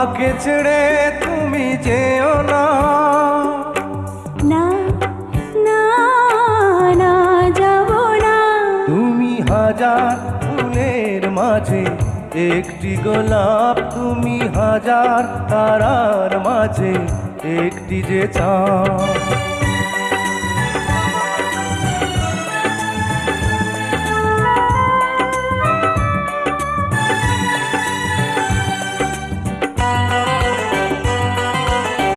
আমাকে ছেড়ে তুমি যেও না। না না না যাব না। তুমি হাজার ফুলের মাঝে একটি গোলাপ, তুমি হাজার তারার মাঝে একটি যে চাঁদ।